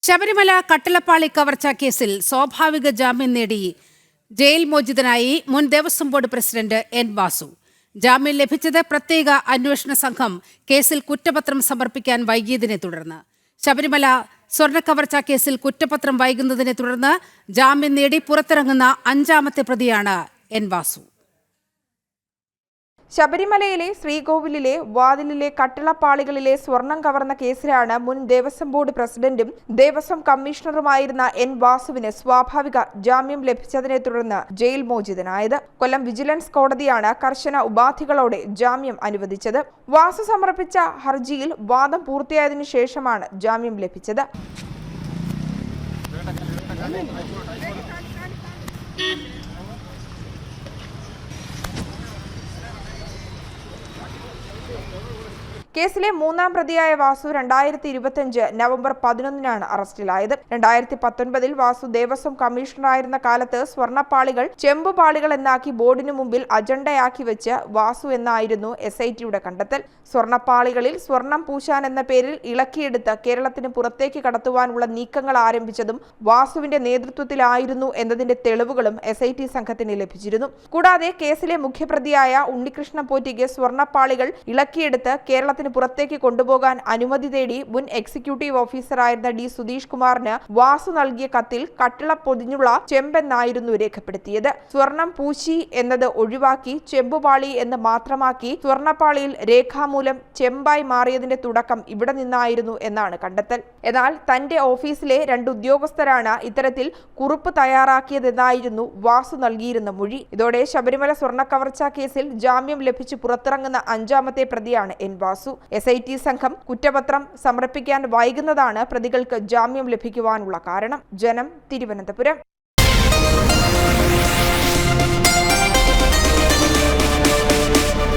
ശബരിമല കട്ടിളപ്പാളി കവർച്ച കേസിൽ സ്വാഭാവിക ജാമ്യം നേടി ജയിൽ മോചിതനായി മുൻ Devaswom board president N Vasu. ജാമ്യം ലഭിച്ചത് പ്രത്യേക അന്വേഷണ സംഘം കേസിൽ കുറ്റപത്രം സമർപ്പിക്കാൻ വൈകിയതിനെ തുടർന്ന്. ശബരിമല സ്വർണ്ണക്കവർച്ച കേസിൽ കുറ്റപത്രം വൈകുന്നതിനെ തുടർന്ന് ജാമ്യം നേടി പുറത്തിറങ്ങുന്ന അഞ്ചാമത്തെ പ്രതിയാണ് എൻ വാസു. ശബരിമലയിലെ ശ്രീകോവിലിലെ വാതിലിലെ കട്ടിളപ്പാളികളിലെ സ്വർണം കവർന്ന കേസിലാണ് മുൻ ദേവസ്വം ബോർഡ് പ്രസിഡന്റും ദേവസ്വം കമ്മീഷണറുമായിരുന്ന എൻ വാസുവിന് സ്വാഭാവിക ജാമ്യം ലഭിച്ചതിനെ തുടർന്ന് ജയിൽ മോചിതനായത്. കൊല്ലം വിജിലൻസ് കോടതിയാണ് കർശന ഉപാധികളോടെ ജാമ്യം അനുവദിച്ചത്. വാസു സമർപ്പിച്ച ഹർജിയിൽ വാദം പൂർത്തിയായതിനു ശേഷമാണ് ജാമ്യം ലഭിച്ചത്. കേസിലെ മൂന്നാം പ്രതിയായ വാസു 2025 നവംബർ 11 അറസ്റ്റിലായത്. 2019 വാസു ദേവസ്വം കമ്മീഷണറായിരുന്ന കാലത്ത് സ്വർണ്ണപ്പാളികൾ ചെമ്പുപാളികൾ എന്നാക്കി ബോർഡിനു മുമ്പിൽ അജണ്ടയാക്കി വെച്ച് വാസു എന്നായിരുന്നു SITയുടെ കണ്ടെത്തൽ. സ്വർണ്ണപ്പാളികളിൽ സ്വർണം പൂശാൻ എന്ന പേരിൽ ഇളക്കിയെടുത്ത് കേരളത്തിന് പുറത്തേക്ക് കടത്തുവാനുള്ള നീക്കങ്ങൾ ആരംഭിച്ചതും വാസുവിന്റെ നേതൃത്വത്തിലായിരുന്നു എന്നതിന്റെ തെളിവുകളും SIT സംഘത്തിന് ലഭിച്ചിരുന്നു. കൂടാതെ കേസിലെ മുഖ്യപ്രതിയായ ഉണ്ണികൃഷ്ണൻ പോറ്റിക്ക് സ്വർണ്ണപ്പാളികൾ ഇളക്കിയെടുത്ത് കേരളത്തിന് പുറത്തേക്ക് കൊണ്ടുപോകാൻ അനുമതി തേടി മുൻ എക്സിക്യൂട്ടീവ് ഓഫീസറായിരുന്ന D. സുധീഷ് കുമാറിന് വാസു നൽകിയ കത്തിൽ കട്ടിള പൊതിഞ്ഞുള്ള ചെമ്പെന്നായിരുന്നു രേഖപ്പെടുത്തിയത്. സ്വർണം പൂശി എന്നത് ഒഴിവാക്കി ചെമ്പുപാളി എന്ന് മാത്രമാക്കി സ്വർണ്ണപ്പാളിയിൽ രേഖാമൂലം ചെമ്പായി മാറിയതിന്റെ തുടക്കം ഇവിടെ നിന്നായിരുന്നു എന്നാണ് കണ്ടെത്തൽ. എന്നാൽ തന്റെ ഓഫീസിലെ 2 ഉദ്യോഗസ്ഥരാണ് ഇത്തരത്തിൽ കുറിപ്പ് തയ്യാറാക്കിയതെന്നായിരുന്നു വാസു നൽകിയിരുന്ന മൊഴി. ഇതോടെ ശബരിമല സ്വർണ്ണക്കവർച്ച കേസിൽ ജാമ്യം ലഭിച്ച് പുറത്തിറങ്ങുന്ന അഞ്ചാമത്തെ പ്രതിയാണ് എൻ വാസു. SIT സംഘം കുറ്റപത്രം സമർപ്പിക്കാൻ വൈകുന്നതാണ് പ്രതികൾക്ക് ജാമ്യം ലഭിക്കുവാനുള്ള കാരണം. ജനം, തിരുവനന്തപുരം.